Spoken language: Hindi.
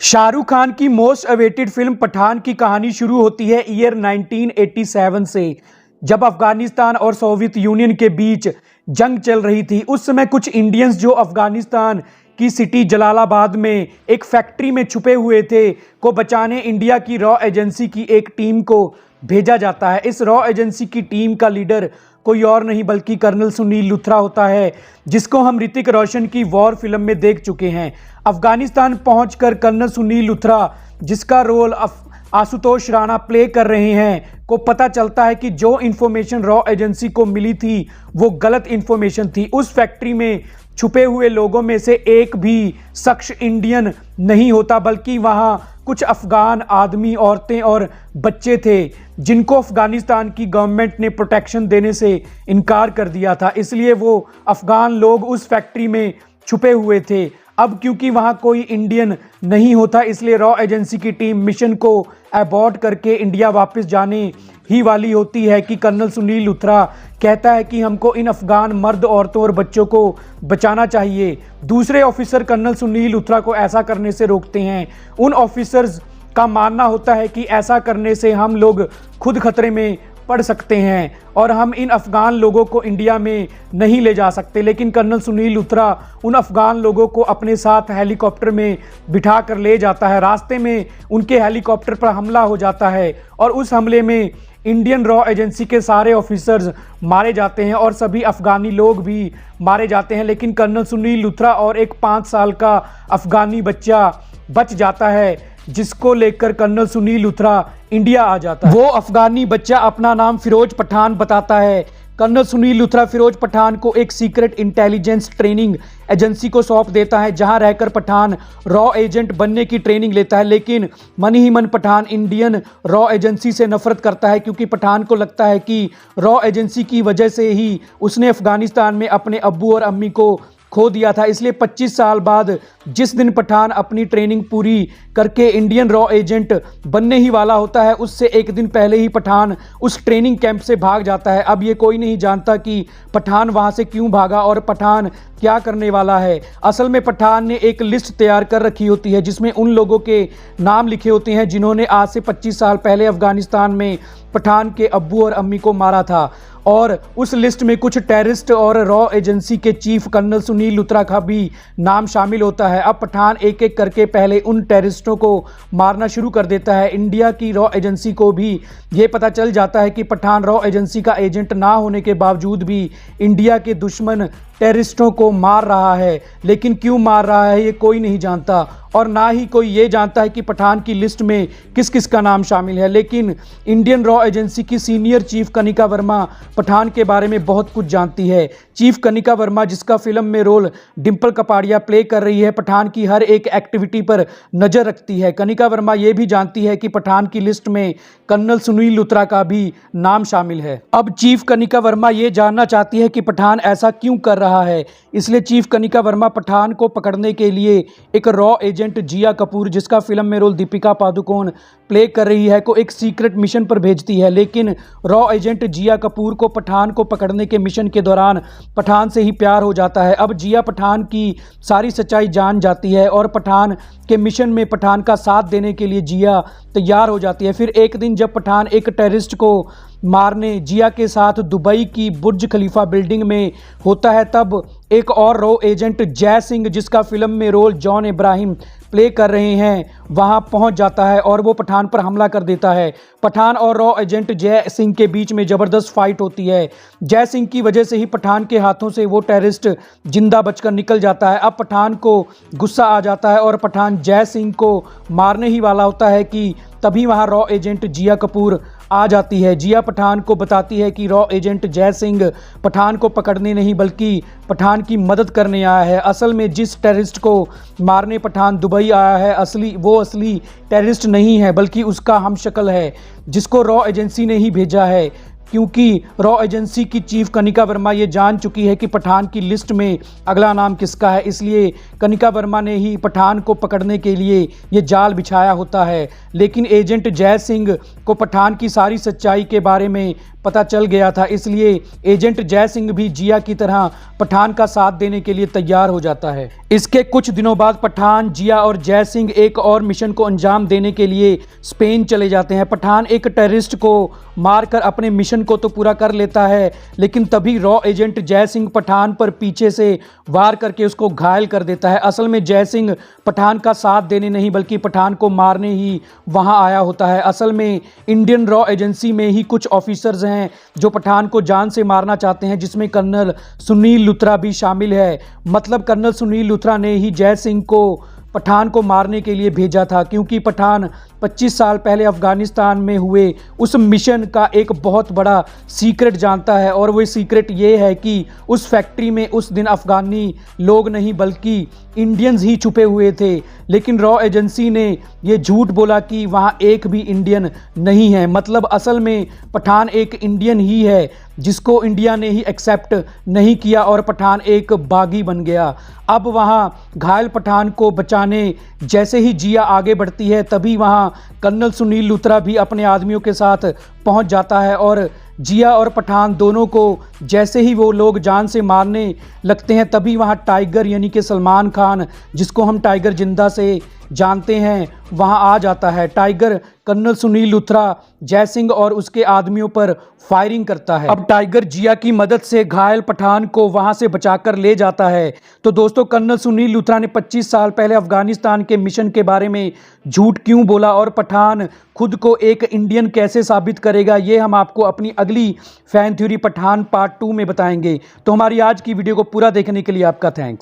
शाहरुख खान की मोस्ट अवेटेड फिल्म पठान की कहानी शुरू होती है ईयर 1987 से, जब अफगानिस्तान और सोवियत यूनियन के बीच जंग चल रही थी। उस समय कुछ इंडियंस जो अफगानिस्तान की सिटी जलालाबाद में एक फैक्ट्री में छुपे हुए थे को बचाने इंडिया की रॉ एजेंसी की एक टीम को भेजा जाता है। इस रॉ एजेंसी की टीम का लीडर कोई और नहीं बल्कि कर्नल सुनील लुथरा होता है, जिसको हम ऋतिक रोशन की वॉर फिल्म में देख चुके हैं। अफगानिस्तान पहुंचकर कर्नल सुनील लुथरा, जिसका रोल आशुतोष राणा प्ले कर रहे हैं, को पता चलता है कि जो इन्फॉर्मेशन रॉ एजेंसी को मिली थी वो गलत इन्फॉर्मेशन थी। उस फैक्ट्री में छुपे हुए लोगों में से एक भी शख्स इंडियन नहीं होता, बल्कि वहां कुछ अफगान आदमी, औरतें और बच्चे थे जिनको अफगानिस्तान की गवर्नमेंट ने प्रोटेक्शन देने से इनकार कर दिया था। इसलिए वो अफगान लोग उस फैक्ट्री में छुपे हुए थे। अब क्योंकि वहां कोई इंडियन नहीं होता, इसलिए रॉ एजेंसी की टीम मिशन को अबॉर्ट करके इंडिया वापस जाने ही वाली होती है कि कर्नल सुनील लुथरा कहता है कि हमको इन अफगान मर्द, औरतों और बच्चों को बचाना चाहिए। दूसरे ऑफिसर कर्नल सुनील लुथरा को ऐसा करने से रोकते हैं। उन ऑफिसर्स का मानना होता है कि ऐसा करने से हम लोग खुद खतरे में पड़ सकते हैं और हम इन अफगान लोगों को इंडिया में नहीं ले जा सकते। लेकिन कर्नल सुनील लुथरा उन अफगान लोगों को अपने साथ हेलीकॉप्टर में बिठा कर ले जाता है। रास्ते में उनके हेलीकॉप्टर पर हमला हो जाता है और उस हमले में इंडियन रॉ एजेंसी के सारे ऑफिसर्स मारे जाते हैं और सभी अफगानी लोग भी मारे जाते हैं। लेकिन कर्नल सुनील लुथरा और एक 5 साल का अफगानी बच्चा बच जाता है, जिसको लेकर कर्नल सुनील लुथरा इंडिया आ जाता है। वो अफगानी बच्चा अपना नाम फिरोज पठान बताता है। कर्नल सुनील लुथरा फिरोज पठान को एक सीक्रेट इंटेलिजेंस ट्रेनिंग एजेंसी को सौंप देता है, जहां रहकर पठान रॉ एजेंट बनने की ट्रेनिंग लेता है। लेकिन मन ही मन पठान इंडियन रॉ एजेंसी से नफरत करता है, क्योंकि पठान को लगता है कि रॉ एजेंसी की वजह से ही उसने अफगानिस्तान में अपने अब्बू और अम्मी को खो दिया था। इसलिए 25 साल बाद जिस दिन पठान अपनी ट्रेनिंग पूरी करके इंडियन रॉ एजेंट बनने ही वाला होता है, उससे एक दिन पहले ही पठान उस ट्रेनिंग कैंप से भाग जाता है। अब ये कोई नहीं जानता कि पठान वहां से क्यों भागा और पठान क्या करने वाला है। असल में पठान ने एक लिस्ट तैयार कर रखी होती है, जिसमें उन लोगों के नाम लिखे होते हैं जिन्होंने आज से 25 साल पहले अफगानिस्तान में पठान के अब्बू और अम्मी को मारा था। और उस लिस्ट में कुछ टेररिस्ट और रॉ एजेंसी के चीफ कर्नल सुनील लुथरा का भी नाम शामिल होता है। अब पठान एक एक करके पहले उन टेररिस्टों को मारना शुरू कर देता है। इंडिया की रॉ एजेंसी को भी ये पता चल जाता है कि पठान रॉ एजेंसी का एजेंट ना होने के बावजूद भी इंडिया के दुश्मन टेररिस्टों को मार रहा है। लेकिन क्यों मार रहा है ये कोई नहीं जानता, और ना ही कोई ये जानता है कि पठान की लिस्ट में किस किस का नाम शामिल है। लेकिन इंडियन रॉ एजेंसी की सीनियर चीफ कनिका वर्मा पठान के बारे में बहुत कुछ जानती है। चीफ कनिका वर्मा, जिसका फिल्म में रोल डिंपल कपाड़िया प्ले कर रही है, पठान की हर एक एक्टिविटी पर नज़र रखती है। कनिका वर्मा ये भी जानती है कि पठान की लिस्ट में कर्नल सुनील लुथरा का भी नाम शामिल है। अब चीफ कनिका वर्मा ये जानना चाहती है कि पठान ऐसा क्यों कर रहा है। इसलिए चीफ कनिका वर्मा पठान को पकड़ने के लिए एक रॉ एजेंट जिया कपूर, जिसका फिल्म में रोल दीपिका पादुकोण प्ले कर रही है, को एक सीक्रेट मिशन पर भेजती है। लेकिन रॉ एजेंट जिया कपूर को पठान को पकड़ने के मिशन के दौरान पठान से ही प्यार हो जाता है। अब जिया पठान की सारी सच्चाई जान जाती है और पठान के मिशन में पठान का साथ देने के लिए जिया तैयार हो जाती है। फिर एक दिन जब पठान एक टेररिस्ट को मारने जिया के साथ दुबई की बुर्ज खलीफा बिल्डिंग में होता है, तब एक और रॉ एजेंट जय सिंह, जिसका फिल्म में रोल जॉन इब्राहिम प्ले कर रहे हैं, वहां पहुंच जाता है और वो पठान पर हमला कर देता है। पठान और रॉ एजेंट जय सिंह के बीच में ज़बरदस्त फाइट होती है। जय सिंह की वजह से ही पठान के हाथों से वो टेररिस्ट जिंदा बचकर निकल जाता है। अब पठान को गुस्सा आ जाता है और पठान जय सिंह को मारने ही वाला होता है कि तभी वहां रॉ एजेंट जिया कपूर आ जाती है। जिया पठान को बताती है कि रॉ एजेंट जय सिंह पठान को पकड़ने नहीं बल्कि पठान की मदद करने आया है। असल में जिस टेररिस्ट को मारने पठान दुबई आया है, वो असली टेररिस्ट नहीं है, बल्कि उसका हमशक्ल है, जिसको रॉ एजेंसी ने ही भेजा है। क्योंकि रॉ एजेंसी की चीफ कनिका वर्मा ये जान चुकी है कि पठान की लिस्ट में अगला नाम किसका है, इसलिए कनिका वर्मा ने ही पठान को पकड़ने के लिए ये जाल बिछाया होता है। लेकिन एजेंट जय सिंह को पठान की सारी सच्चाई के बारे में पता चल गया था, इसलिए एजेंट जय सिंह भी जिया की तरह पठान का साथ देने के लिए तैयार हो जाता है। इसके कुछ दिनों बाद पठान, जिया और जय सिंह एक और मिशन को अंजाम देने के लिए स्पेन चले जाते हैं। पठान एक टेररिस्ट को मारकर अपने मिशन को तो पूरा कर लेता है, लेकिन तभी रॉ एजेंट जय सिंह पठान पर पीछे से वार करके उसको घायल कर देता है। असल में जय सिंह पठान का साथ देने नहीं बल्कि पठान को मारने ही वहां आया होता है। असल में इंडियन रॉ एजेंसी में ही कुछ ऑफिसर्स हैं जो पठान को जान से मारना चाहते हैं, जिसमें कर्नल सुनील लुथरा भी शामिल है। मतलब कर्नल सुनील लुथरा ने ही जय सिंह को पठान को मारने के लिए भेजा था, क्योंकि पठान 25 साल पहले अफगानिस्तान में हुए उस मिशन का एक बहुत बड़ा सीक्रेट जानता है। और वो सीक्रेट ये है कि उस फैक्ट्री में उस दिन अफगानी लोग नहीं बल्कि इंडियंस ही छुपे हुए थे। लेकिन रॉ एजेंसी ने ये झूठ बोला कि वहाँ एक भी इंडियन नहीं है। मतलब असल में पठान एक इंडियन ही है जिसको इंडिया ने ही एक्सेप्ट नहीं किया और पठान एक बागी बन गया। अब वहाँ घायल पठान को बचाने जैसे ही जिया आगे बढ़ती है, तभी वहाँ कर्नल सुनील लुथरा भी अपने आदमियों के साथ पहुँच जाता है और जिया और पठान दोनों को जैसे ही वो लोग जान से मारने लगते हैं, तभी वहाँ टाइगर यानी कि सलमान खान, जिसको हम टाइगर जिंदा से जानते हैं, वहाँ आ जाता है। टाइगर कर्नल सुनील लुथरा, जय सिंह और उसके आदमियों पर फायरिंग करता है। अब टाइगर जिया की मदद से घायल पठान को वहाँ से बचाकर ले जाता है। तो दोस्तों, कर्नल सुनील लुथरा ने 25 साल पहले अफगानिस्तान के मिशन के बारे में झूठ क्यों बोला और पठान खुद को एक इंडियन कैसे साबित करेगा, ये हम आपको अपनी अगली फैन थ्योरी पठान पार्ट 2 में बताएंगे। तो हमारी आज की वीडियो को पूरा देखने के लिए आपका थैंक्स।